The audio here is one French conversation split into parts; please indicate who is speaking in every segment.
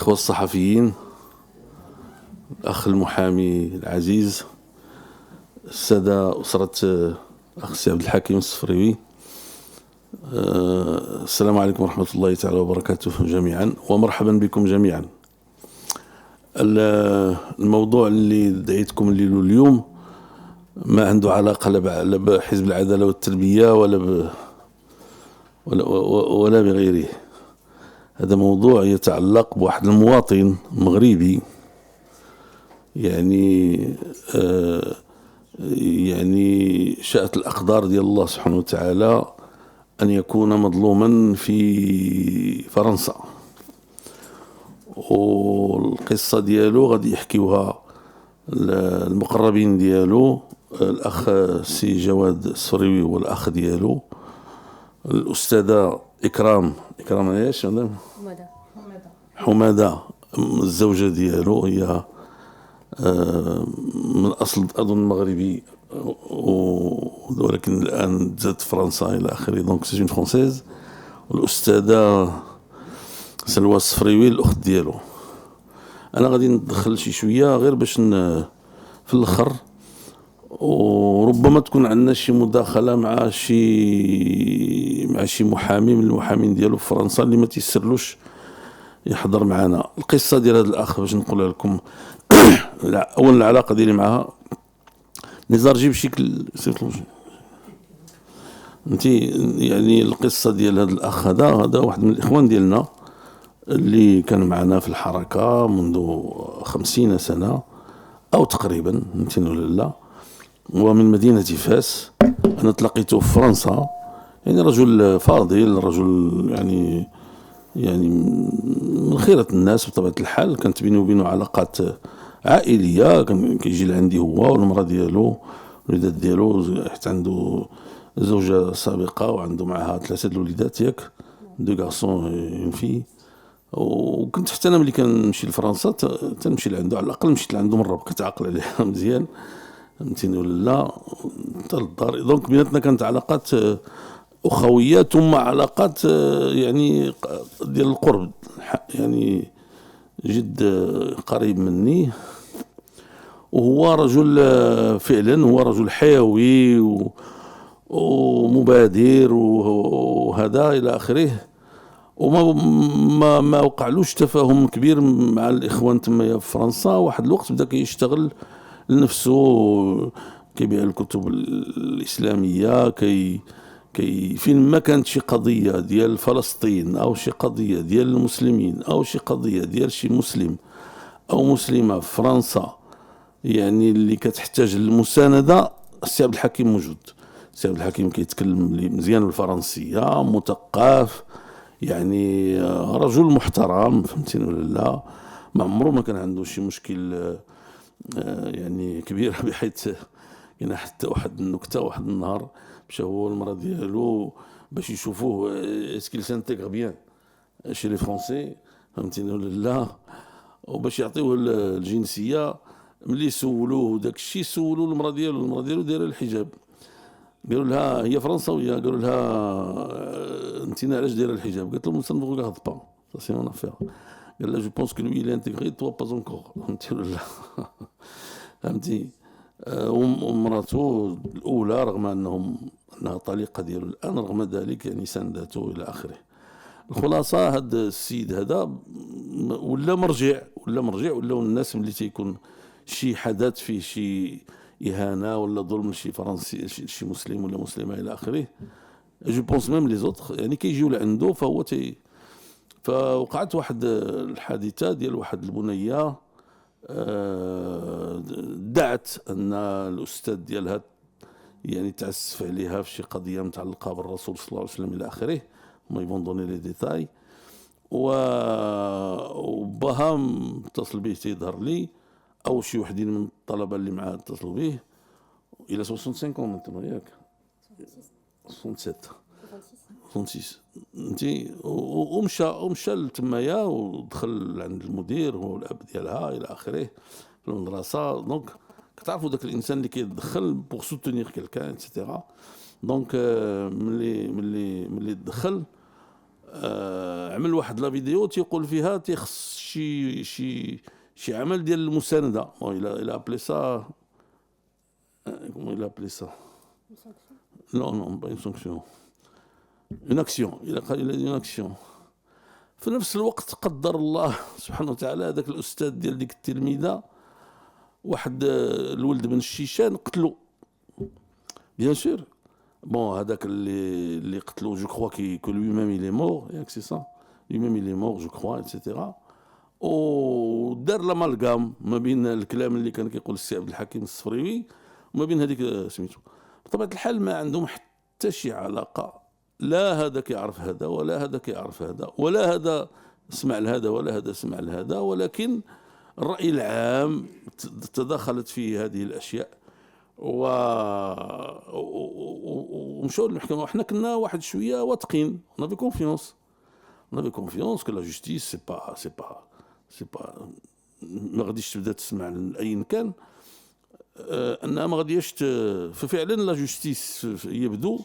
Speaker 1: الإخوة الصحفيين، الأخ المحامي العزيز، السادة أسرة أخ سي عبد الحكيم الصفريوي، السلام عليكم ورحمة الله تعالى وبركاته جميعا، ومرحبا بكم جميعا. الموضوع اللي دعيتكم له اليوم ما عنده علاقة لا بحزب العدالة والتربية ولا بغيره. هذا موضوع يتعلق بواحد المواطن مغربي، يعني شاءت الأقدار ديال الله سبحانه وتعالى أن يكون مظلوما في فرنسا، والقصة ديالو غادي يحكيوها المقربين ديالو، الأخ سي جواد الصفريوي والأخ ديالو الأستاذة إكرام ايش حمادة الزوجة ديالو، هي من أصل أظن مغربي ولكن الآن تزاد فرنسا إلى آخره، دونك سي اون فرونسيز. والأستاذة سلوى الصفريوي الأخت ديالو. أنا غادي ندخل شي شوية غير باش في الآخر، وربما تكون عندنا شي مداخلة مع شي محامي من المحامين ديالو في فرنسا اللي ما تيسرلوش يحضر معنا. القصة ديال هذا الأخ باش نقولها لكم. أولا العلاقة ديالي معها نزار جيب شكل انتي، يعني القصة ديال هذا الأخ هذا واحد من الإخوان ديالنا اللي كان معنا في الحركة منذ 50 سنة أو تقريبا، فهمتيني ولا لا. ومن مدينة فاس. أنا تلقيته في فرنسا، يعني رجل فاضل، رجل يعني من خيرة الناس بطبيعة الحال. كانت بيني وبينه علاقات عائلية، كان كيجي لعندي هو والمرأة ديالو الوليدات ديالو، حتى عنده زوجة سابقة وعنده معها 3 الوليدات، ياك 2 غارسون اون في. وكنت حتى انا ملي كنمشي لفرنسا تنمشي لعنده، على الاقل مشيت لعنده مره، بقيت عاقل عليها مزيان، فهمتيني ولا لا، حتى للدار. دونك بيناتنا كانت علاقات اخويه، ثم علاقات يعني ديال القرب، يعني جد قريب مني. وهو رجل فعلا، هو رجل حيوي ومبادر وهذا الى اخره. وما ما وقعلوش تفاهم كبير مع الاخوان تما في فرنسا. واحد الوقت بدا كيشتغل لنفسه، كيبيع الكتب الاسلاميه، فين ما كانت شي قضيه ديال فلسطين او شي قضيه ديال المسلمين او شي قضيه ديال شي مسلم او مسلمه في فرنسا، يعني اللي كتحتاج للمسانده، السي عبد الحكيم موجود. السي عبد الحكيم كيتكلم مزيان بالفرنسيه، مثقف، يعني رجل محترم، فهمتيني ولا لا. ما عمره ما كان عنده شي مشكل يعني كبير، بحيث كاين حتى واحد النكته. واحد النهار مشى هو والمراه ديالو باش يشوفوه اسكيل سانتيغ بيان شي لي فرونسي، فهمتيني ولا لا، وباش يعطيوه الجنسيه. ملي سولوه داك الشيء، سولوا المراه ديالو دايره الحجاب، قالوا لها هي فرنساويه، قالوا لها انت علاش دايره الحجاب؟ قالت لهم سا نو ريغارد با، سا سي مون افير. قال لها جو بونس كو لوي il est intégré toi pas encore، فهمتي ولا لا. فهمتي. ومراته الاولى رغم انها طليقه ديالو الان، رغم ذلك يعني ساندته الى اخره. الخلاصه هذا السيد هذا ولا مرجع، ولا الناس ملي تيكون شي حدث فيه شي إهانة ولا ظلم لشي فرنسي، شي مسلم ولا مسلمة إلى آخره، جو بونس ميم لي زوتر يعني كيجيو لعنده. فوقعت واحد الحادثة ديال واحد البنية دعت أن الأستاذ ديالها يعني تعسف عليها في شي قضية متعلقة بالرسول صلى الله عليه وسلم إلى آخره، ما يفون دوني لي ديتاي. وباها اتصل به تيظهر لي، أو شي وحدين من الطلبة اللي معاه اتصلوا به، إلى 65 maintenant ياك 67 فهمتي. ومشى لتمايا، ودخل عند المدير هو والاب ديالها الى اخره في المدرسه. دونك كتعرفوا داك الانسان اللي كيدخل بوغ سوتونيغ كيلكان ايتترا. دونك ملي دخل عمل واحد لا فيديو تيقول فيها تيخص شي عمل ديال المسانده. الى ابلي سا كومون الى ابلي سا نو با اون سانكسيون، اون اكسيون. الى قال اون اكسيون. في نفس الوقت قدر الله سبحانه وتعالى هذاك الاستاذ ديال ديك التلميذه واحد الولد من الشيشان قتلو بيان سور. بون هذاك اللي قتلو جو كخوا كو لوي ميم il est mort ياك سي سا، لوي ميم il est mort جو كخوا ايتترا. ودار لامالغام ما بين الكلام اللي كان كيقول السي عبد الحكيم الصفريوي وما بين هذيك سميتو. بطبيعه الحال ما عندهم حتى شي علاقه، لا هذا كيعرف هذا ولا هذا كيعرف هذا ولا هذا سمع لهذا ولا هذا سمع لهذا، ولكن الرأي العام تداخلت فيه هذه الأشياء ومشاو للمحكمة. وحنا كنا واحد شوية واثقين، on avait confiance que la justice c'est pas ما غاديش تبدا تسمع لأي كان، أنها ما غاديش ففعلا لا جوستيس يبدو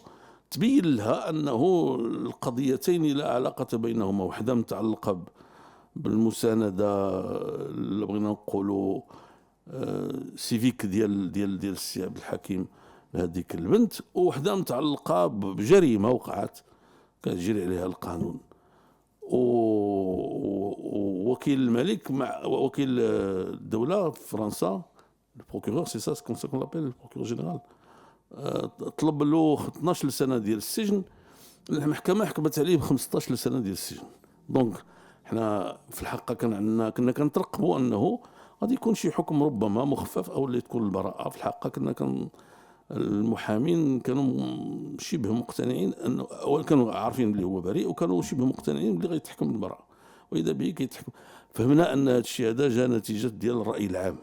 Speaker 1: تبين لها أنه القضيتين لا علاقة بينهما، وحدة متعلقة بالمساندة اللي بغينا نقولوا سيفيك ديال السي عبد الحكيم لهذيك البنت، وحده متعلقه بجريمه وقعت كيجري عليها القانون. ووكيل الملك مع وكيل الدوله في فرنسا البروكورور سي سا كون سا كون لابيل البروكورور جينيرال طلب له 12 سنه ديال السجن، المحكمه حكمت عليه ب 15 سنه ديال السجن. دونك حنا في الحقيقه كنا كنترقبوا انه غادي يكون شي حكم ربما مخفف او اللي تكون البراءه. في الحقيقه المحامين كانوا شبه مقتنعين انه، اول كانوا عارفين اللي هو بريء وكانوا شبه مقتنعين اللي غيتحكم بالبراءه، واذا به كيتحكم. فهمنا ان هذا الشيء هذا جا نتيجه ديال الراي العام.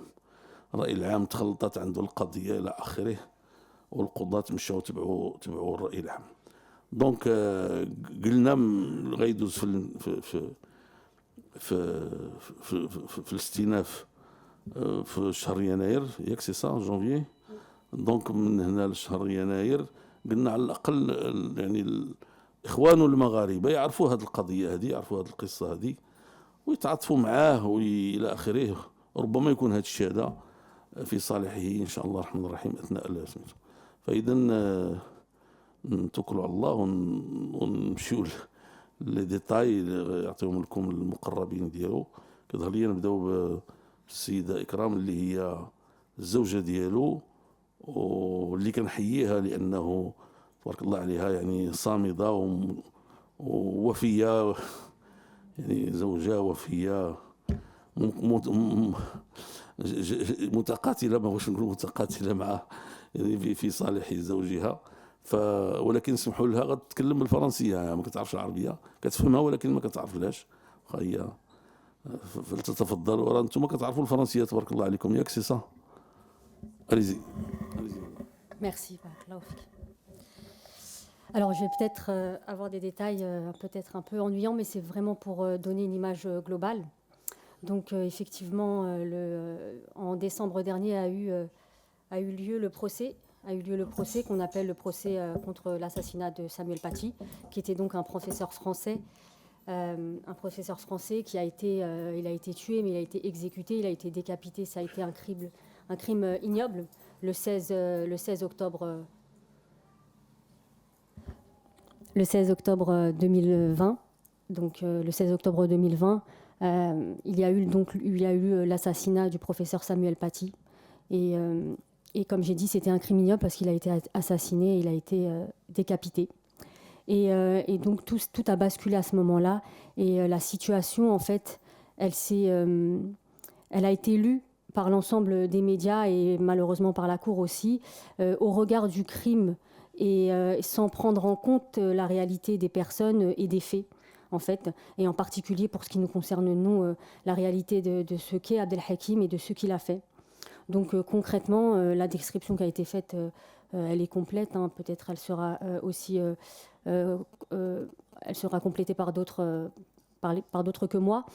Speaker 1: الراي العام تخلطت عنده القضيه الى اخره، والقضاة مشاو تبعوا الراي العام. دونك قلنا غيدوز في الاستئناف في شهر يناير ياك سي سا جونفي. دونك من هنا لشهر يناير قلنا على الاقل يعني الاخوان المغاربه يعرفوا هذه القضيه هذه، يعرفوا هذه القصه هذه ويتعاطفوا معاه والى اخره. ربما يكون هذا الشيء هذا في صالحه ان شاء الله الرحمن الرحيم اثناء سميتو. فاذا نتوكلوا على الله ونمشيو لي ديتاي اللي يعطيهم لكم المقربين ديالو. كظهر لي نبداو بالسيده اكرام اللي هي الزوجه ديالو، واللي كنحييها لانه تبارك الله عليها يعني صامده ووفيه، يعني زوجه وفيه متقاتله، ما واش نقول متقاتله مع يعني في صالح زوجها. ولكن اسمحوا لها غتتكلم بالفرنسيه، ما كتعرفش العربيه، كتفهمها ولكن ما كتعرفلاش. هي فلتتفضل، ورا انتم كتعرفوا الفرنسيه تبارك الله عليكم ياك سي صا. Allez-y.
Speaker 2: Merci. Alors, je vais peut-être avoir des détails peut-être un peu ennuyants, mais c'est vraiment pour donner une image globale. Donc, effectivement, en décembre dernier a eu lieu le procès qu'on appelle le procès contre l'assassinat de Samuel Paty, qui était donc un professeur français. Qui a été, il a été tué, mais il a été exécuté, il a été décapité. Ça a été un crime ignoble le 16 octobre 2020. Donc le 16 octobre 2020, il y a eu l'assassinat du professeur Samuel Paty. Et comme j'ai dit, c'était un crime ignoble parce qu'il a été assassiné, il a été décapité. Et donc tout a basculé à ce moment-là. Et la situation, en fait, elle a été lue par l'ensemble des médias et malheureusement par la Cour aussi, au regard du crime et sans prendre en compte la réalité des personnes et des faits, en fait, et en particulier pour ce qui nous concerne, nous, la réalité de ce qu'est Abdel Hakim et de ce qu'il a fait. Donc concrètement, la description qui a été faite, elle est complète, hein. Peut-être elle sera aussi elle sera complétée par d'autres que moi,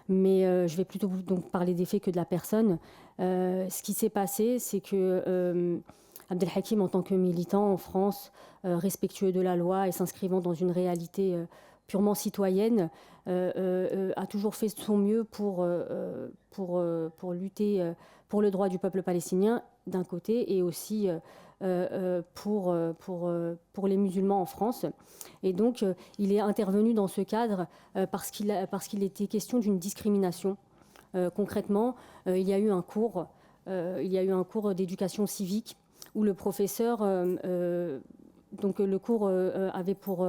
Speaker 2: mais je vais plutôt donc parler des faits que de la personne. Ce qui s'est passé, c'est que Abdel Hakim, en tant que militant en France, respectueux de la loi et s'inscrivant dans une réalité purement citoyenne, a toujours fait de son mieux pour lutter pour le droit du peuple palestinien d'un côté et aussi pour les musulmans en France. Et donc, il est intervenu dans ce cadre parce qu'il était question d'une discrimination. Concrètement, il y a eu un cours d'éducation civique où le professeur, donc le cours avait pour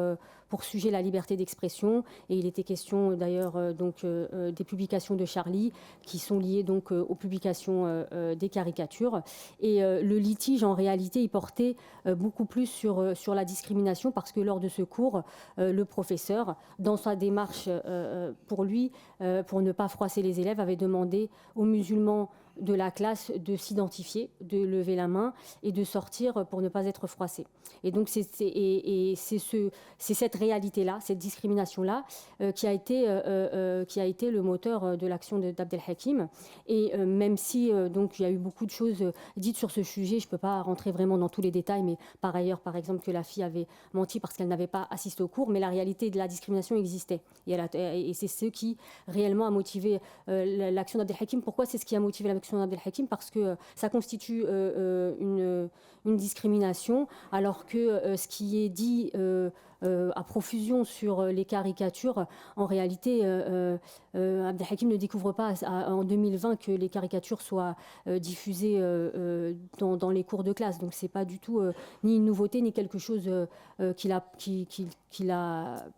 Speaker 2: sujet la liberté d'expression et il était question d'ailleurs des publications de Charlie qui sont liées donc aux publications des caricatures et le litige en réalité il portait beaucoup plus sur la discrimination parce que lors de ce cours le professeur dans sa démarche pour lui pour ne pas froisser les élèves avait demandé aux musulmans de la classe de s'identifier, de lever la main et de sortir pour ne pas être froissé. Et donc c'est cette réalité-là, cette discrimination-là qui a été le moteur de l'action d'Abdel Hakim. Et même si donc il y a eu beaucoup de choses dites sur ce sujet, je ne peux pas rentrer vraiment dans tous les détails, mais par ailleurs, par exemple, que la fille avait menti parce qu'elle n'avait pas assisté au cours, mais la réalité de la discrimination existait. Et c'est ce qui réellement a motivé l'action d'Abdel Hakim. Pourquoi c'est ce qui a motivé l'action d'Abdel Hakim? Parce que ça constitue une discrimination, alors que ce qui est dit à profusion sur les caricatures, en réalité, Abdel Hakim ne découvre pas en 2020 que les caricatures soient diffusées dans les cours de classe. Donc c'est pas du tout ni une nouveauté, ni quelque chose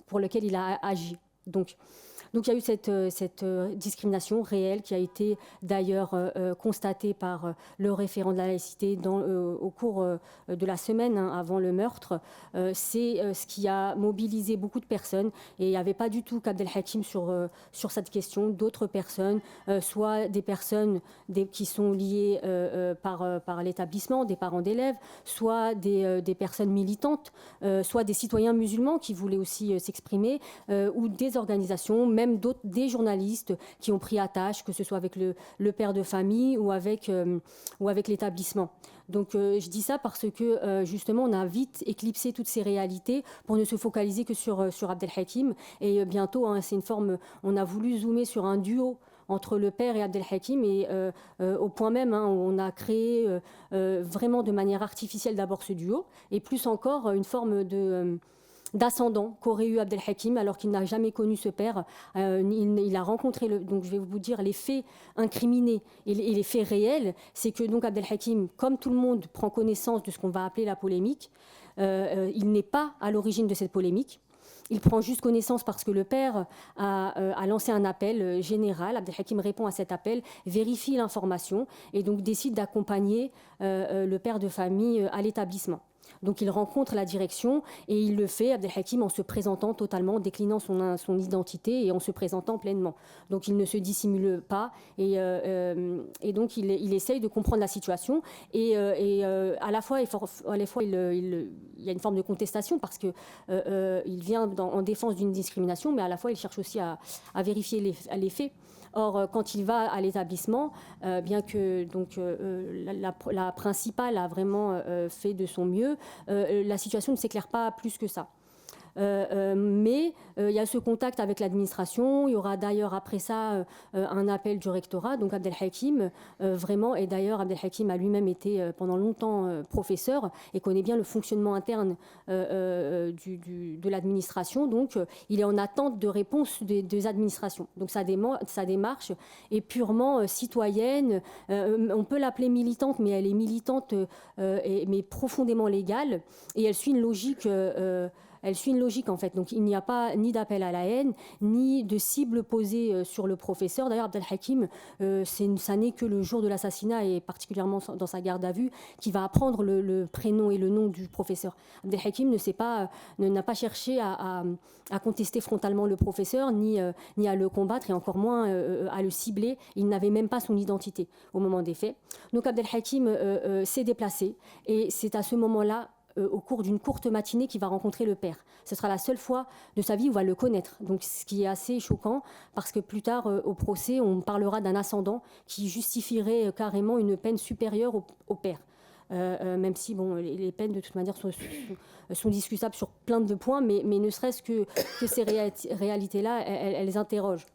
Speaker 2: pour lequel il a agi. Donc il y a eu cette discrimination réelle qui a été d'ailleurs constatée par le référent de la laïcité au cours de la semaine avant le meurtre. C'est ce qui a mobilisé beaucoup de personnes et il n'y avait pas du tout qu'Abdel Hakim sur cette question. D'autres personnes, soit des personnes qui sont liées par l'établissement, des parents d'élèves, soit des personnes militantes, soit des citoyens musulmans qui voulaient aussi s'exprimer, ou des organisations, même des journalistes qui ont pris attache, que ce soit avec le père de famille ou avec l'établissement. Donc je dis ça parce que justement on a vite éclipsé toutes ces réalités pour ne se focaliser que sur Abdel Hakim. Et bientôt, c'est une forme, on a voulu zoomer sur un duo entre le père et Abdel Hakim, et au point même où on a créé vraiment de manière artificielle d'abord ce duo, et plus encore une forme d'ascendant qu'aurait eu Abdel Hakim alors qu'il n'a jamais connu ce père. Il a rencontré, donc je vais vous dire les faits incriminés et les faits réels, c'est que donc Abdel Hakim, comme tout le monde, prend connaissance de ce qu'on va appeler la polémique. Il n'est pas à l'origine de cette polémique. Il prend juste connaissance parce que le père a lancé un appel général. Abdel Hakim répond à cet appel, vérifie l'information et donc décide d'accompagner le père de famille à l'établissement. Donc il rencontre la direction et il le fait, Abdel Hakim, en se présentant totalement, déclinant son identité et en se présentant pleinement. Donc il ne se dissimule pas et donc il essaye de comprendre la situation et à la fois, il y a une forme de contestation parce que il vient en défense d'une discrimination, mais à la fois il cherche aussi à vérifier les faits. Or, quand il va à l'établissement, bien que donc, la principale a vraiment fait de son mieux, la situation ne s'éclaire pas plus que ça. Mais il y a ce contact avec l'administration. Il y aura d'ailleurs après ça un appel du rectorat. Donc Abdel Hakim vraiment, et d'ailleurs Abdel Hakim a lui-même été pendant longtemps professeur et connaît bien le fonctionnement interne de l'administration. Donc il est en attente de réponse des administrations. Donc sa démarche est purement citoyenne. On peut l'appeler militante, mais elle est militante mais profondément légale, et elle suit une logique en fait. Donc il n'y a pas ni d'appel à la haine, ni de cible posée sur le professeur. D'ailleurs, Abdel Hakim, ça n'est que le jour de l'assassinat, et particulièrement dans sa garde à vue, qui va apprendre le prénom et le nom du professeur. Abdel Hakim n'a pas cherché à contester frontalement le professeur, ni à le combattre, et encore moins à le cibler. Il n'avait même pas son identité au moment des faits. Donc Abdel Hakim s'est déplacé, et c'est à ce moment-là, au cours d'une courte matinée, qu'il va rencontrer le père. Ce sera la seule fois de sa vie où il va le connaître. Donc, ce qui est assez choquant, parce que plus tard, au procès, on parlera d'un ascendant qui justifierait carrément une peine supérieure au père. même si bon, les peines de toute manière sont discutables sur plein de points, mais ne serait-ce que ces réalités-là, elles interrogent.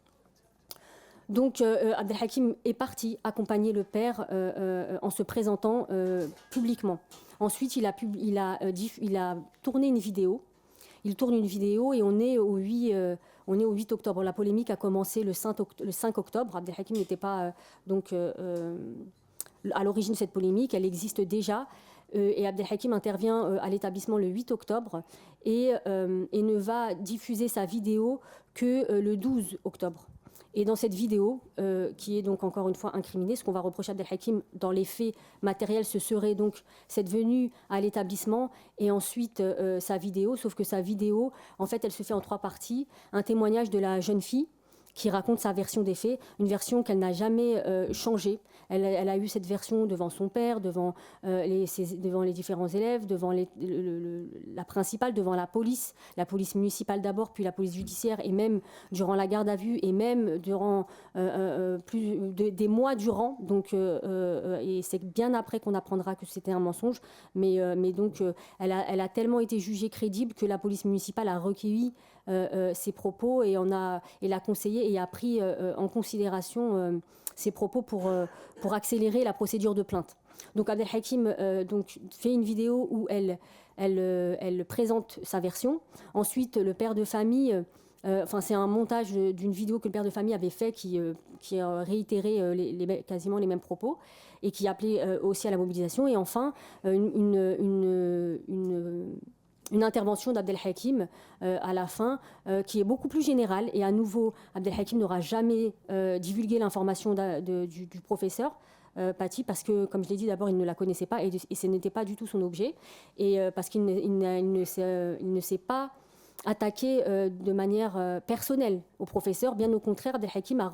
Speaker 2: Donc Abdelhakim est parti accompagner le père en se présentant publiquement. Ensuite, il a tourné une vidéo. Il tourne une vidéo et on est au 8 octobre. La polémique a commencé le 5 octobre. Abdelhakim n'était pas à l'origine de cette polémique. Elle existe déjà. Et Abdelhakim intervient à l'établissement le 8 octobre et ne va diffuser sa vidéo que le 12 octobre. Et dans cette vidéo, qui est donc encore une fois incriminée, ce qu'on va reprocher à Abdelhakim dans les faits matériels, ce serait donc cette venue à l'établissement et ensuite sa vidéo, sauf que sa vidéo, en fait, elle se fait en 3 parties. Un témoignage de la jeune fille qui raconte sa version des faits, une version qu'elle n'a jamais changée. Elle a eu cette version devant son père, devant les différents élèves, devant la principale, devant la police municipale d'abord, puis la police judiciaire, et même durant la garde à vue, et même durant des mois durant. Donc, et c'est bien après qu'on apprendra que c'était un mensonge. Mais donc, elle a tellement été jugée crédible que la police municipale a recueilli ses propos et l'a conseillé et a pris en considération ses propos pour accélérer la procédure de plainte. Donc Abdelhakim fait une vidéo où elle présente sa version. Ensuite, le père de famille, c'est un montage d'une vidéo que le père de famille avait fait qui réitérait quasiment les mêmes propos et qui appelait aussi à la mobilisation. Et enfin, une intervention d'Abdelhakim à la fin qui est beaucoup plus générale. Et à nouveau, Abdelhakim n'aura jamais divulgué l'information du professeur Paty, parce que, comme je l'ai dit, d'abord, il ne la connaissait pas et ce n'était pas du tout son objet. Et parce qu'il ne s'est pas attaqué de manière personnelle au professeur. Bien au contraire, Abdelhakim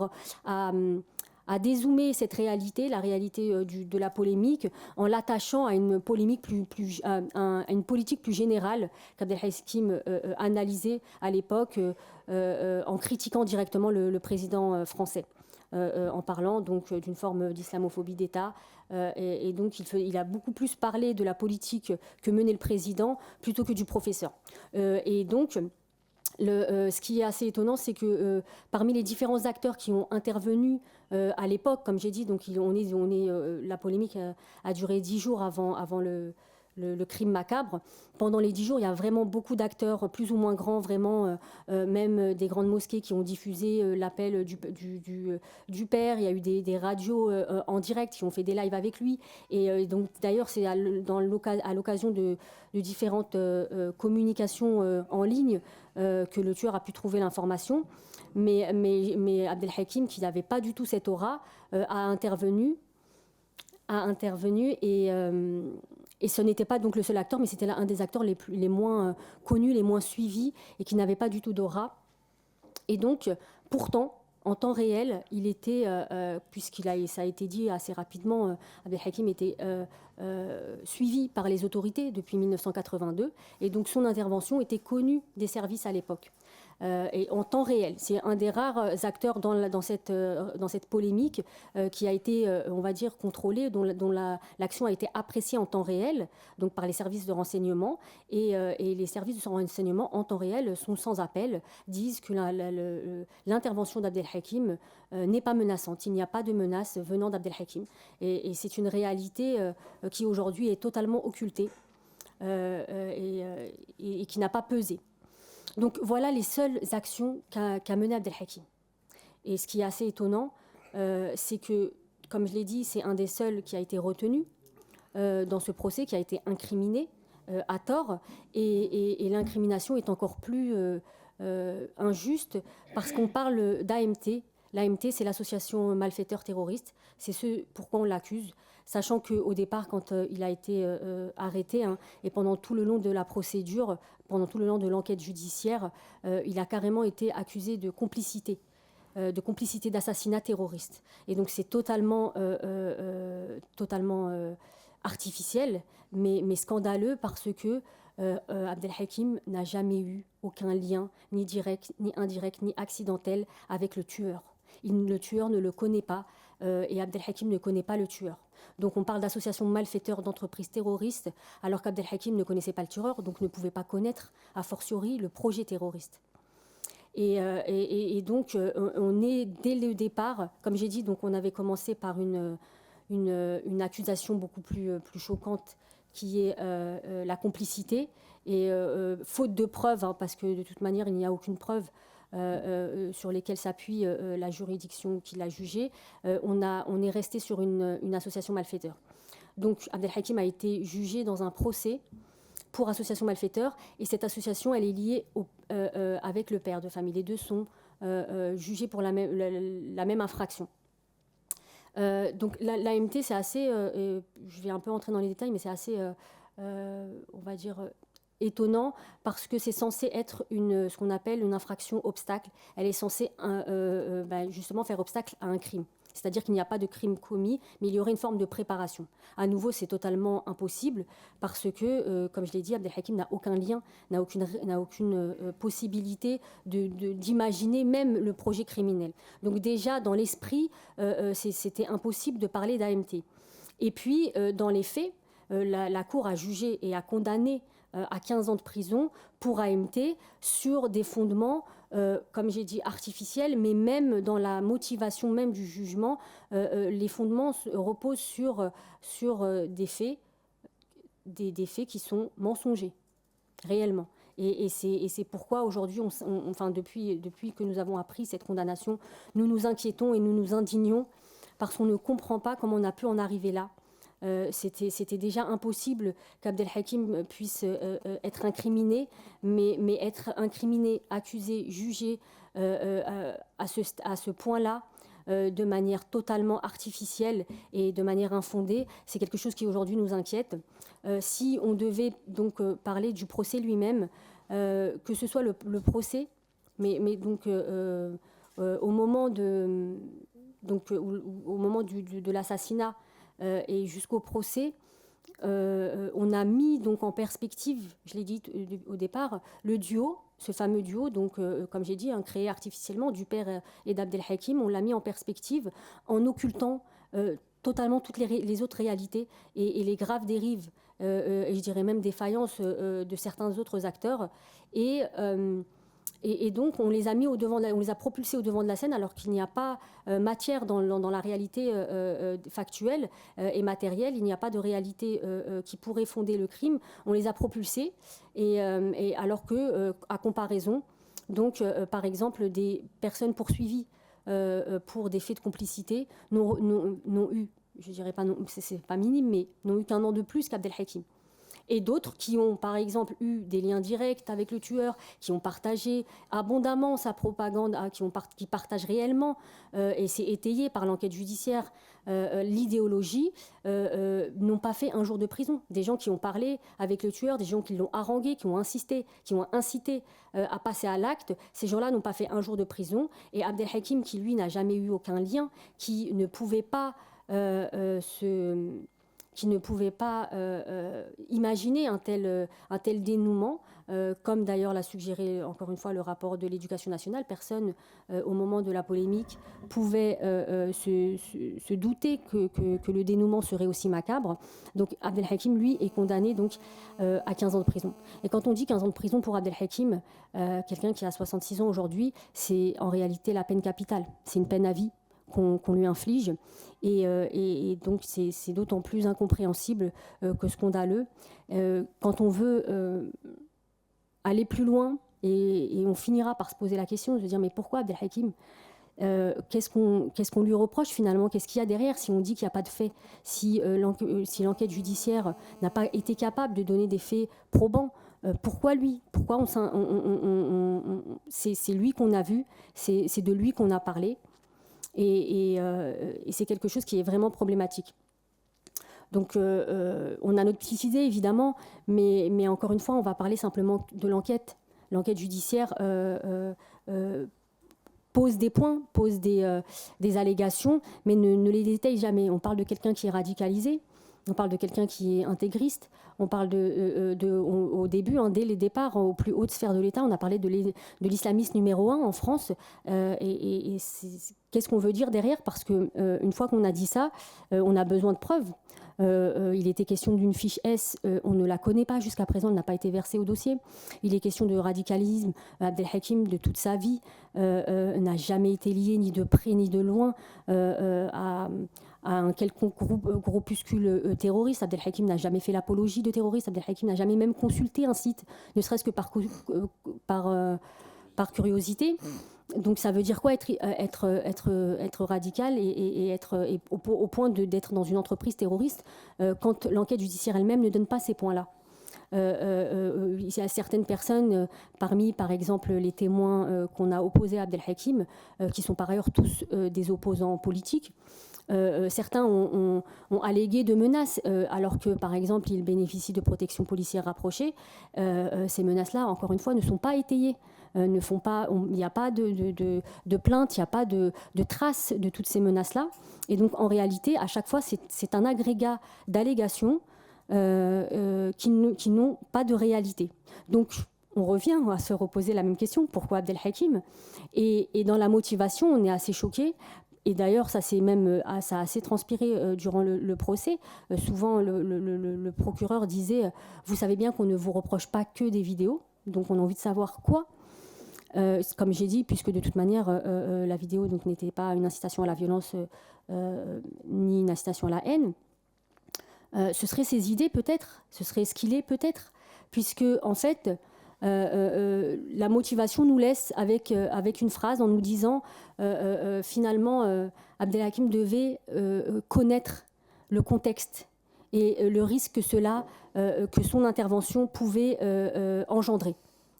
Speaker 2: a dézoomé cette réalité, la réalité de la polémique, en l'attachant à une polémique à une politique plus générale qu'Abdelhakim analysait à l'époque en critiquant directement le président français. En parlant donc d'une forme d'islamophobie d'État. Et donc il a beaucoup plus parlé de la politique que menait le président plutôt que du professeur. Et donc ce qui est assez étonnant, c'est que parmi les différents acteurs qui ont intervenu à l'époque, comme j'ai dit, donc la polémique a duré 10 jours avant le crime macabre. Pendant les 10 jours, il y a vraiment beaucoup d'acteurs, plus ou moins grands, vraiment, même des grandes mosquées qui ont diffusé l'appel du père. Il y a eu des radios en direct qui ont fait des lives avec lui. Et donc, d'ailleurs, c'est à l'occasion de différentes communications en ligne que le tueur a pu trouver l'information. Mais Abdelhakim, qui n'avait pas du tout cette aura, a intervenu et ce n'était pas donc le seul acteur, mais c'était un des acteurs les moins connus, les moins suivis et qui n'avait pas du tout d'aura. Et donc, pourtant, en temps réel, il était, ça a été dit assez rapidement, Abdelhakim était suivi par les autorités depuis 1982 et donc son intervention était connue des services à l'époque. Et en temps réel. C'est un des rares acteurs dans cette polémique qui a été, on va dire, contrôlé, dont l'action a été appréciée en temps réel, donc par les services de renseignement. Et les services de renseignement en temps réel sont sans appel, disent que l'intervention d'Abdelhakim n'est pas menaçante. Il n'y a pas de menace venant d'Abdelhakim. Et c'est une réalité qui aujourd'hui est totalement occultée et qui n'a pas pesé. Donc voilà les seules actions qu'a menées Abdelhakim. Et ce qui est assez étonnant, c'est que, comme je l'ai dit, c'est un des seuls qui a été retenu dans ce procès, qui a été incriminé à tort. Et l'incrimination est encore plus injuste parce qu'on parle d'AMT. L'AMT, c'est l'association malfaiteur terroriste. C'est ce pourquoi on l'accuse, sachant qu'au départ, quand il a été arrêté, et pendant tout le long de la procédure, pendant tout le long de l'enquête judiciaire, il a carrément été accusé de complicité d'assassinat terroriste. Et donc c'est totalement artificiel, mais scandaleux parce que Abdelhakim n'a jamais eu aucun lien, ni direct, ni indirect, ni accidentel avec le tueur. Le tueur ne le connaît pas et Abdelhakim ne connaît pas le tueur. Donc on parle d'association malfaiteur d'entreprises terroristes, alors qu'Abdel Hakim ne connaissait pas le tireur, donc ne pouvait pas connaître, a fortiori, le projet terroriste. Et donc, on est, dès le départ, comme j'ai dit, donc on avait commencé par une accusation beaucoup plus choquante, qui est la complicité, et faute de preuves, hein, parce que de toute manière, il n'y a aucune preuve sur lesquelles s'appuie la juridiction qui l'a jugé, on est resté sur une association malfaiteur. Donc, Abdel Hakim a été jugé dans un procès pour association malfaiteur, et cette association, elle est liée avec le père de famille. Les deux sont jugés pour la même infraction. Donc l'AMT, c'est assez, je vais un peu entrer dans les détails, mais c'est assez, on va dire, étonnant, parce que c'est censé être ce qu'on appelle une infraction obstacle. Elle est censée justement faire obstacle à un crime. C'est-à-dire qu'il n'y a pas de crime commis, mais il y aurait une forme de préparation. À nouveau, c'est totalement impossible, parce que, comme je l'ai dit, Abdel Hakim n'a aucun lien, n'a aucune possibilité d'imaginer même le projet criminel. Donc déjà, dans l'esprit, c'était impossible de parler d'AMT. Et puis, dans les faits, la Cour a jugé et a condamné à 15 ans de prison pour AMT sur des fondements, comme j'ai dit, artificiels, mais même dans la motivation même du jugement, les fondements reposent sur des faits qui sont mensongers, réellement. Et c'est pourquoi aujourd'hui, depuis que nous avons appris cette condamnation, nous nous inquiétons et nous nous indignons, parce qu'on ne comprend pas comment on a pu en arriver là. C'était déjà impossible qu'Abdel Hakim puisse être incriminé, mais être incriminé, accusé, jugé à ce point-là, de manière totalement artificielle et de manière infondée, c'est quelque chose qui aujourd'hui nous inquiète. Si on devait donc parler du procès lui-même, que ce soit le procès, mais donc au moment de l'assassinat, et jusqu'au procès, on a mis donc en perspective, je l'ai dit au départ, le duo, ce fameux duo, donc comme j'ai dit, créé artificiellement du père et d'Abdel Hakim, on l'a mis en perspective en occultant totalement toutes les autres réalités et les graves dérives, et je dirais même défaillances de certains autres acteurs. Et donc, on les a mis on les a propulsés au devant de la scène, alors qu'il n'y a pas matière dans la réalité factuelle et matérielle. Il n'y a pas de réalité qui pourrait fonder le crime. On les a propulsés, et alors que, à comparaison, donc, par exemple, des personnes poursuivies pour des faits de complicité n'ont eu, je dirais pas, c'est pas minime, mais n'ont eu qu'un an de plus qu'Abdel Hakim. Et d'autres qui ont, par exemple, eu des liens directs avec le tueur, qui ont partagé abondamment sa propagande, qui partagent réellement, et c'est étayé par l'enquête judiciaire, l'idéologie, n'ont pas fait un jour de prison. Des gens qui ont parlé avec le tueur, des gens qui l'ont harangué, qui ont insisté, qui ont incité à passer à l'acte, ces gens-là n'ont pas fait un jour de prison. Et Abdel Hakim, qui lui n'a jamais eu aucun lien, qui ne pouvait pas imaginer un tel dénouement, comme d'ailleurs l'a suggéré encore une fois le rapport de l'Éducation nationale. Personne, au moment de la polémique, pouvait se douter que le dénouement serait aussi macabre. Donc Abdel Hakim, lui, est condamné donc, à 15 ans de prison. Et quand on dit 15 ans de prison pour Abdel Hakim, quelqu'un qui a 66 ans aujourd'hui, c'est en réalité la peine capitale. C'est une peine à vie qu'on lui inflige, et donc c'est d'autant plus incompréhensible que scandaleux. Quand on veut aller plus loin, et on finira par se poser la question de se dire mais pourquoi Abdel Hakim, qu'est-ce qu'on lui reproche finalement, qu'est-ce qu'il y a derrière, si on dit qu'il n'y a pas de fait, si l'enquête judiciaire n'a pas été capable de donner des faits probants, pourquoi lui, pourquoi c'est lui qu'on a vu, c'est de lui qu'on a parlé. Et c'est quelque chose qui est vraiment problématique. Donc on a notre petite idée évidemment, mais encore une fois on va parler simplement de l'enquête. L'enquête judiciaire pose des points, pose des allégations, mais ne les détaille jamais. On parle de quelqu'un qui est radicalisé, On parle de quelqu'un qui est intégriste. On parle au début, hein, dès les départs, aux plus hautes sphères de l'État, on a parlé de l'islamiste numéro 1 en France. Qu'est-ce qu'on veut dire derrière? Parce qu'une fois qu'on a dit ça, on a besoin de preuves. Il était question d'une fiche S, on ne la connaît pas jusqu'à présent, elle n'a pas été versée au dossier. Il est question de radicalisme. Abdelhakim, de toute sa vie, n'a jamais été lié ni de près ni de loin à un quelconque groupuscule terroriste. Abdelhakim n'a jamais fait l'apologie de terroristes. Abdelhakim n'a jamais même consulté un site, ne serait-ce que par curiosité. Donc ça veut dire quoi être radical et être au point d'être dans une entreprise terroriste quand l'enquête judiciaire elle-même ne donne pas ces points-là. Il y a certaines personnes, parmi par exemple les témoins qu'on a opposés à Abdelhakim, qui sont par ailleurs tous des opposants politiques. Certains ont allégué de menaces, alors que, par exemple, ils bénéficient de protection policière rapprochée. Ces menaces-là, encore une fois, ne sont pas étayées. Il n'y a pas de plainte, il n'y a pas de traces de toutes ces menaces-là. Et donc, en réalité, à chaque fois, c'est un agrégat d'allégations qui n'ont pas de réalité. Donc, on revient à se reposer la même question. Pourquoi Abdelhakim? Et dans la motivation, on est assez choqué. Et d'ailleurs, ça a assez transpiré durant le procès. Souvent, le procureur disait « Vous savez bien qu'on ne vous reproche pas que des vidéos, donc on a envie de savoir quoi ?» Comme j'ai dit, puisque de toute manière, la vidéo n'était pas une incitation à la violence ni une incitation à la haine. Ce seraient ses idées peut-être, ce serait ce qu'il est peut-être, puisque en fait, la motivation nous laisse avec une phrase en nous disant finalement Abdelhakim devait connaître le contexte et le risque que son intervention pouvait engendrer.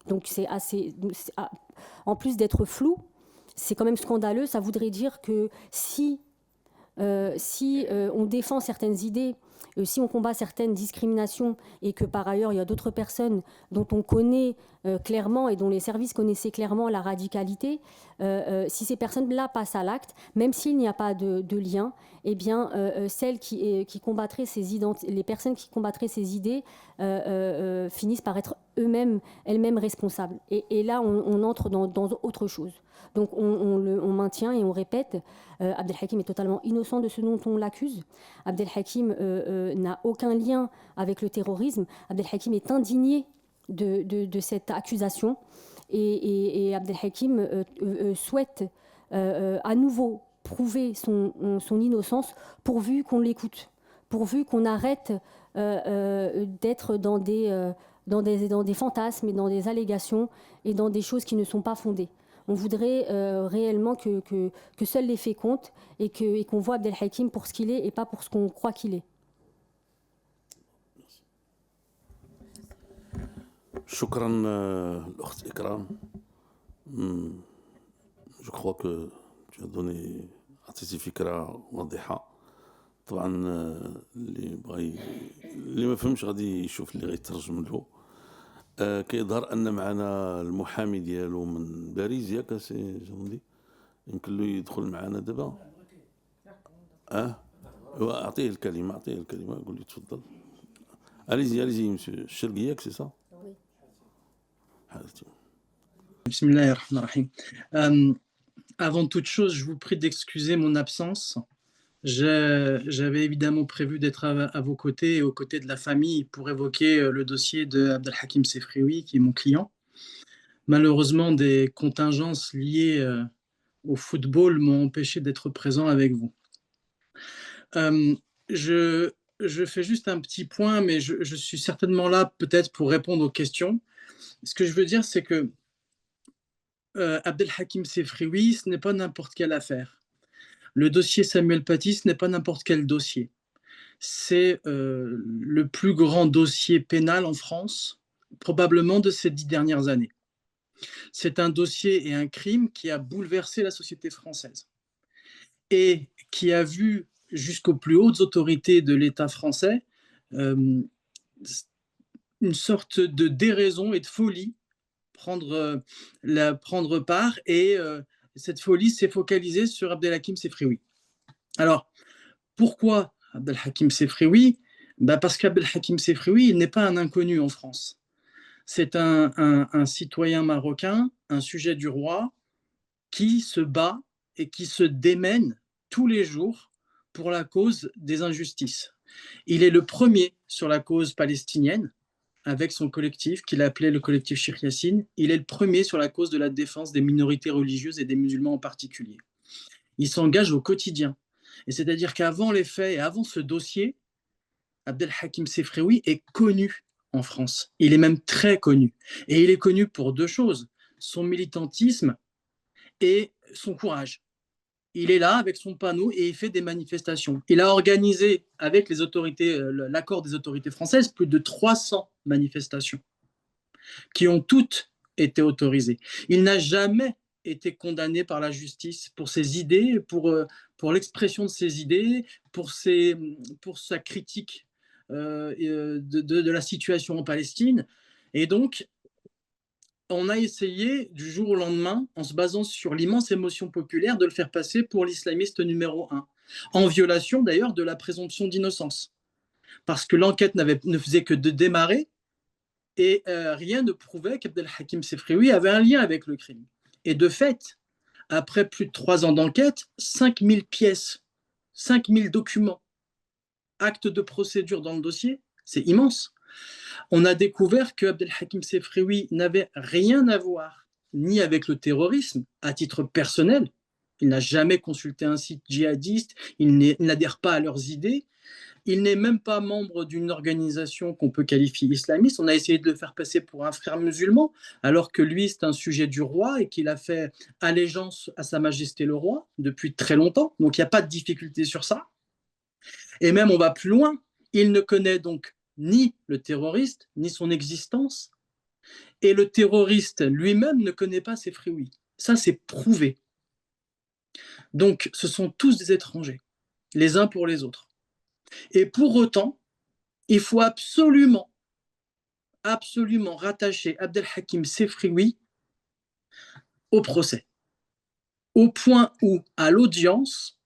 Speaker 2: Donc c'est assez, en plus d'être flou, c'est quand même scandaleux. Ça voudrait dire que si on défend certaines idées, si on combat certaines discriminations et que par ailleurs il y a d'autres personnes dont on connaît clairement et dont les services connaissaient clairement la radicalité, si ces personnes-là passent à l'acte, même s'il n'y a pas de lien, eh bien celles qui combattraient les personnes qui combattraient ces idées finissent par être elles-mêmes responsables. Et là, on entre dans autre chose. Donc on maintient et on répète, Abdelhakim est totalement innocent de ce dont on l'accuse. Abdelhakim n'a aucun lien avec le terrorisme. Abdelhakim est indigné de cette accusation. Et Abdelhakim souhaite à nouveau prouver son innocence pourvu qu'on l'écoute, pourvu qu'on arrête d'être dans des fantasmes et dans des allégations et dans des choses qui ne sont pas fondées. On voudrait réellement que seuls les faits comptent et qu'on voit Abdelhakim pour ce qu'il est et pas pour ce qu'on croit qu'il est.
Speaker 1: شكرا الأخت إكرام. Je crois que tu as أعطيتي فكرة واضحة. طبعا اللي ما فهمش غادي يشوف اللي غيترجم له. كيظهر ان معنا المحامي ديالو من باريس ياك سي جوندي، يمكن له يدخل معنا دابا. اعطيه الكلمه قول لي تفضل. allez-y monsieur الشرقياك سي صا.
Speaker 3: بسم الله الرحمن الرحيم. Avant toute chose, je vous prie d'excuser mon absence. J'avais évidemment prévu d'être à vos côtés et aux côtés de la famille pour évoquer le dossier de Abdelhakim Sefrioui, qui est mon client. Malheureusement, des contingences liées au football m'ont empêché d'être présent avec vous. Je fais juste un petit point, mais je suis certainement là peut-être pour répondre aux questions. Ce que je veux dire, c'est que Abdelhakim Sefrioui, ce n'est pas n'importe quelle affaire. Le dossier Samuel Paty, ce n'est pas n'importe quel dossier. C'est le plus grand dossier pénal en France, probablement de ces 10 dernières années. C'est un dossier et un crime qui a bouleversé la société française et qui a vu jusqu'aux plus hautes autorités de l'État français une sorte de déraison et de folie prendre part, et cette folie s'est focalisée sur Abdelhakim Sefrioui. Alors, pourquoi Abdelhakim Sefrioui? Parce qu'Abdel Hakim Sefrioui, il n'est pas un inconnu en France. C'est un citoyen marocain, un sujet du roi, qui se bat et qui se démène tous les jours pour la cause des injustices. Il est le premier sur la cause palestinienne, avec son collectif, qu'il appelait le collectif Cheikh Yassine. Il est le premier sur la cause de la défense des minorités religieuses et des musulmans en particulier. Il s'engage au quotidien. Et c'est-à-dire qu'avant les faits et avant ce dossier, Abdel Hakim Sefrioui est connu en France. Il est même très connu. Et il est connu pour deux choses, son militantisme et son courage. Il est là avec son panneau et il fait des manifestations. Il a organisé avec les autorités, l'accord des autorités françaises, plus de 300 manifestations qui ont toutes été autorisées. Il n'a jamais été condamné par la justice pour ses idées, pour l'expression de ses idées, pour sa critique de la situation en Palestine. Et donc, on a essayé du jour au lendemain, en se basant sur l'immense émotion populaire, de le faire passer pour l'islamiste numéro 1, en violation d'ailleurs de la présomption d'innocence, parce que l'enquête ne faisait que de démarrer et rien ne prouvait qu'Abdel Hakim Sefrioui avait un lien avec le crime. Et de fait, après plus de 3 ans d'enquête, 5000 pièces, 5000 documents, actes de procédure dans le dossier, c'est immense. On a découvert que Abdel Hakim Sefrioui n'avait rien à voir ni avec le terrorisme à titre personnel. Il n'a jamais consulté un site djihadiste, il n'adhère pas à leurs idées, il n'est même pas membre d'une organisation qu'on peut qualifier islamiste. On a essayé de le faire passer pour un frère musulman, alors que lui, c'est un sujet du roi et qu'il a fait allégeance à Sa Majesté le roi depuis très longtemps. Donc il n'y a pas de difficulté sur ça. Et même, on va plus loin, il ne connaît donc ni le terroriste, ni son existence. Et le terroriste lui-même ne connaît pas Sefrioui. Ça, c'est prouvé. Donc, ce sont tous des étrangers, les uns pour les autres. Et pour autant, il faut absolument rattacher Abdel Hakim Sefrioui au procès. Au point où, à l'audience,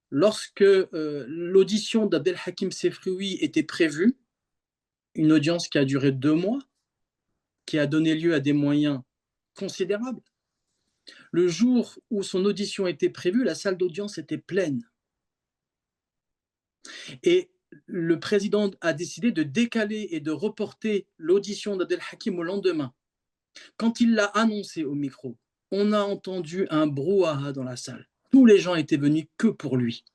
Speaker 3: lorsque l'audition d'Abdel Hakim Sefrioui était prévue, une audience qui a duré 2 mois, qui a donné lieu à des moyens considérables. Le jour où son audition était prévue, la salle d'audience était pleine. Et le président a décidé de décaler et de reporter l'audition d'Abdel Hakim au lendemain. Quand il l'a annoncé au micro, on a entendu un brouhaha dans la salle. Tous les gens étaient venus que pour lui.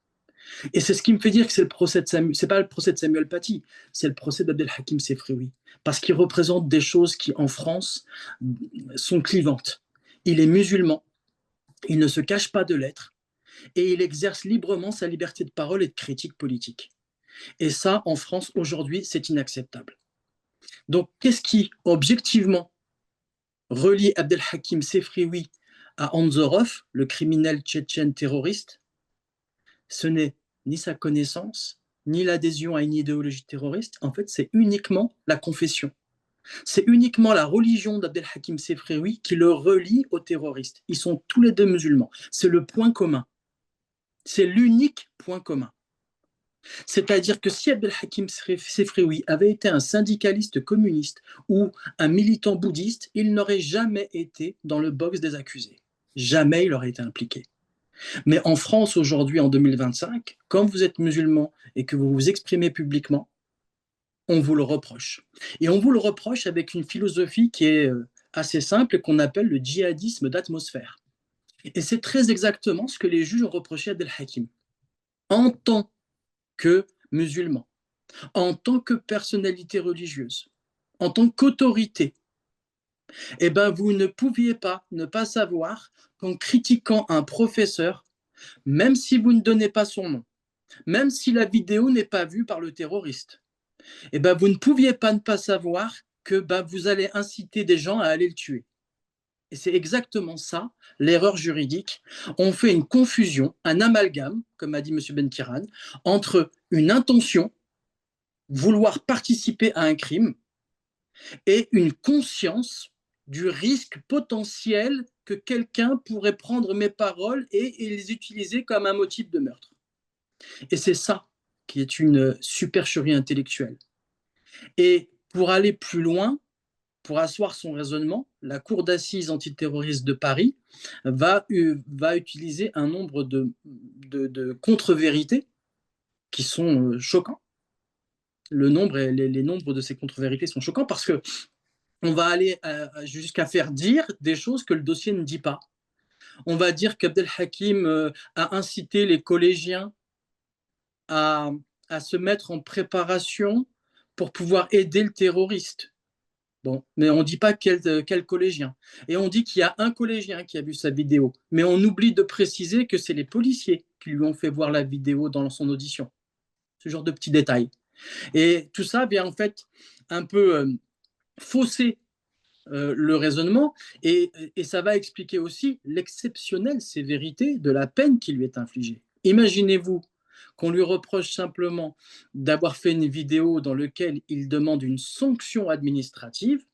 Speaker 3: Et c'est ce qui me fait dire que c'est le procès de Samuel, c'est pas le procès de Samuel Paty, c'est le procès d'Abdel Hakim Sefrioui, parce qu'il représente des choses qui, en France, sont clivantes. Il est musulman, il ne se cache pas de l'être, et il exerce librement sa liberté de parole et de critique politique. Et ça, en France, aujourd'hui, c'est inacceptable. Donc, qu'est-ce qui, objectivement, relie Abdel Hakim Sefrioui à Anzorov, le criminel tchétchène terroriste? Ce n'est ni sa connaissance, ni l'adhésion à une idéologie terroriste. En fait, c'est uniquement la confession. C'est uniquement la religion d'Abdel Hakim Sefrioui qui le relie aux terroristes. Ils sont tous les deux musulmans. C'est le point commun. C'est l'unique point commun. C'est-à-dire que si Abdel Hakim Sefrioui avait été un syndicaliste communiste ou un militant bouddhiste, il n'aurait jamais été dans le box des accusés. Jamais il aurait été impliqué. Mais en France, aujourd'hui, en 2025, quand vous êtes musulman et que vous vous exprimez publiquement, on vous le reproche. Et on vous le reproche avec une philosophie qui est assez simple et qu'on appelle le djihadisme d'atmosphère. Et c'est très exactement ce que les juges ont reproché à Abdel Hakim. En tant que musulman, en tant que personnalité religieuse, en tant qu'autorité, eh ben vous ne pouviez pas ne pas savoir qu'en critiquant un professeur, même si vous ne donnez pas son nom, même si la vidéo n'est pas vue par le terroriste, eh ben vous ne pouviez pas ne pas savoir que vous allez inciter des gens à aller le tuer. Et c'est exactement ça, l'erreur juridique. On fait une confusion, un amalgame, comme a dit M. Benkiran, entre une intention, vouloir participer à un crime, et une conscience du risque potentiel que quelqu'un pourrait prendre mes paroles et les utiliser comme un motif de meurtre. Et c'est ça qui est une supercherie intellectuelle. Et pour aller plus loin, pour asseoir son raisonnement, la Cour d'assises antiterroriste de Paris va utiliser un nombre de contre-vérités qui sont choquants. Les nombres de ces contre-vérités sont choquants parce qu'on va aller jusqu'à faire dire des choses que le dossier ne dit pas. On va dire qu'Abdel Hakim a incité les collégiens à se mettre en préparation pour pouvoir aider le terroriste. Bon, mais on ne dit pas quel collégien. Et on dit qu'il y a un collégien qui a vu sa vidéo. Mais on oublie de préciser que c'est les policiers qui lui ont fait voir la vidéo dans son audition. Ce genre de petits détails. Et tout ça vient en fait un peu fausser le raisonnement et ça va expliquer aussi l'exceptionnelle sévérité de la peine qui lui est infligée. Imaginez-vous qu'on lui reproche simplement d'avoir fait une vidéo dans laquelle il demande une sanction administrative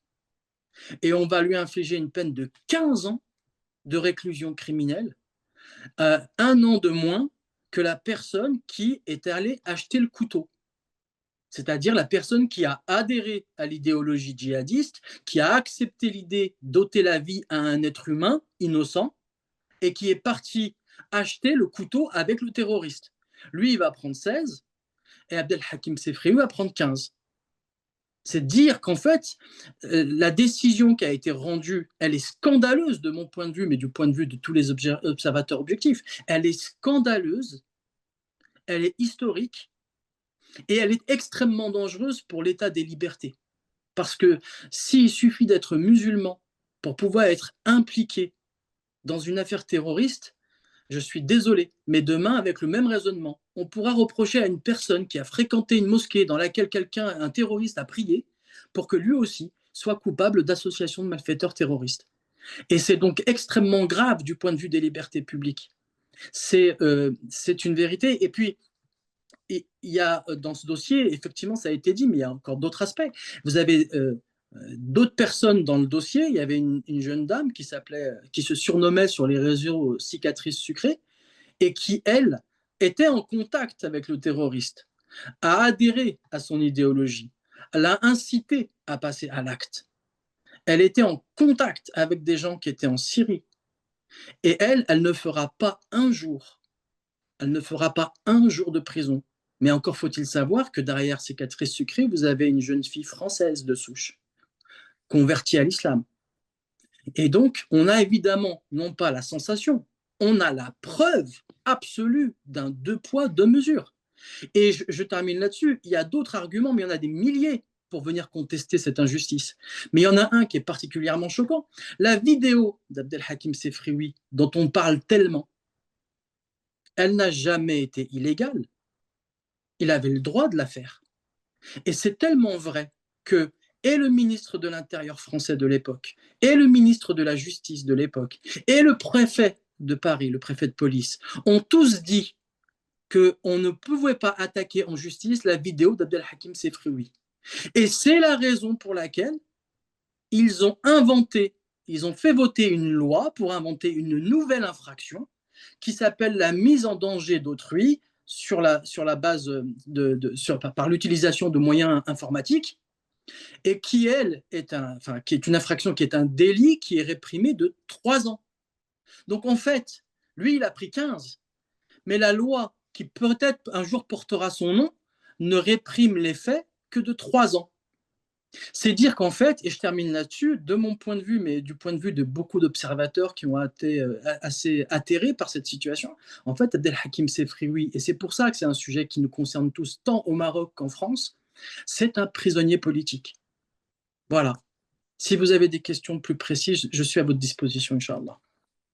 Speaker 3: et on va lui infliger une peine de 15 ans de réclusion criminelle, 1 an de moins que la personne qui est allée acheter le couteau. C'est-à-dire la personne qui a adhéré à l'idéologie djihadiste, qui a accepté l'idée d'ôter la vie à un être humain innocent et qui est parti acheter le couteau avec le terroriste. Lui, il va prendre 16 et Abdel Hakim Sefrioui va prendre 15. C'est dire qu'en fait, la décision qui a été rendue, elle est scandaleuse de mon point de vue, mais du point de vue de tous les observateurs objectifs. Elle est scandaleuse, elle est historique, et elle est extrêmement dangereuse pour l'état des libertés. Parce que s'il suffit d'être musulman pour pouvoir être impliqué dans une affaire terroriste, je suis désolé, mais demain, avec le même raisonnement, on pourra reprocher à une personne qui a fréquenté une mosquée dans laquelle un terroriste a prié pour que lui aussi soit coupable d'association de malfaiteurs terroristes. Et c'est donc extrêmement grave du point de vue des libertés publiques. C'est une vérité. Et puis, il y a dans ce dossier, effectivement, ça a été dit, mais il y a encore d'autres aspects. Vous avez d'autres personnes dans le dossier. Il y avait une jeune dame qui se surnommait sur les réseaux Cicatrice Sucrée et qui, elle, était en contact avec le terroriste, a adhéré à son idéologie, l'a incité à passer à l'acte. Elle était en contact avec des gens qui étaient en Syrie. Et elle ne fera pas un jour de prison. Mais encore faut-il savoir que derrière Cicatrice Sucrée, vous avez une jeune fille française de souche, convertie à l'islam. Et donc, on a évidemment, non pas la sensation, on a la preuve absolue d'un 2 poids, 2 mesures. Et je termine là-dessus. Il y a d'autres arguments, mais il y en a des milliers pour venir contester cette injustice. Mais il y en a un qui est particulièrement choquant. La vidéo d'Abdel Hakim Sefrioui, dont on parle tellement, elle n'a jamais été illégale. Il avait le droit de la faire. Et c'est tellement vrai que et le ministre de l'Intérieur français de l'époque, et le ministre de la Justice de l'époque, et le préfet de Paris, le préfet de police, ont tous dit qu'on ne pouvait pas attaquer en justice la vidéo d'Abdel Hakim Sefrioui. Et c'est la raison pour laquelle ils ont fait voter une loi pour inventer une nouvelle infraction qui s'appelle la mise en danger d'autrui sur la base par l'utilisation de moyens informatiques et qui, elle, est une infraction qui est un délit qui est réprimé de 3 ans. Donc, en fait, lui, il a pris 15. Mais la loi qui peut-être un jour portera son nom ne réprime les faits que de 3 ans. C'est dire qu'en fait, et je termine là-dessus, de mon point de vue, mais du point de vue de beaucoup d'observateurs qui ont été assez atterrés par cette situation, en fait, Abdel Hakim Sefrioui, et c'est pour ça que c'est un sujet qui nous concerne tous, tant au Maroc qu'en France, c'est un prisonnier politique. Voilà. Si vous avez des questions plus précises, je suis à votre disposition, Inch'Allah.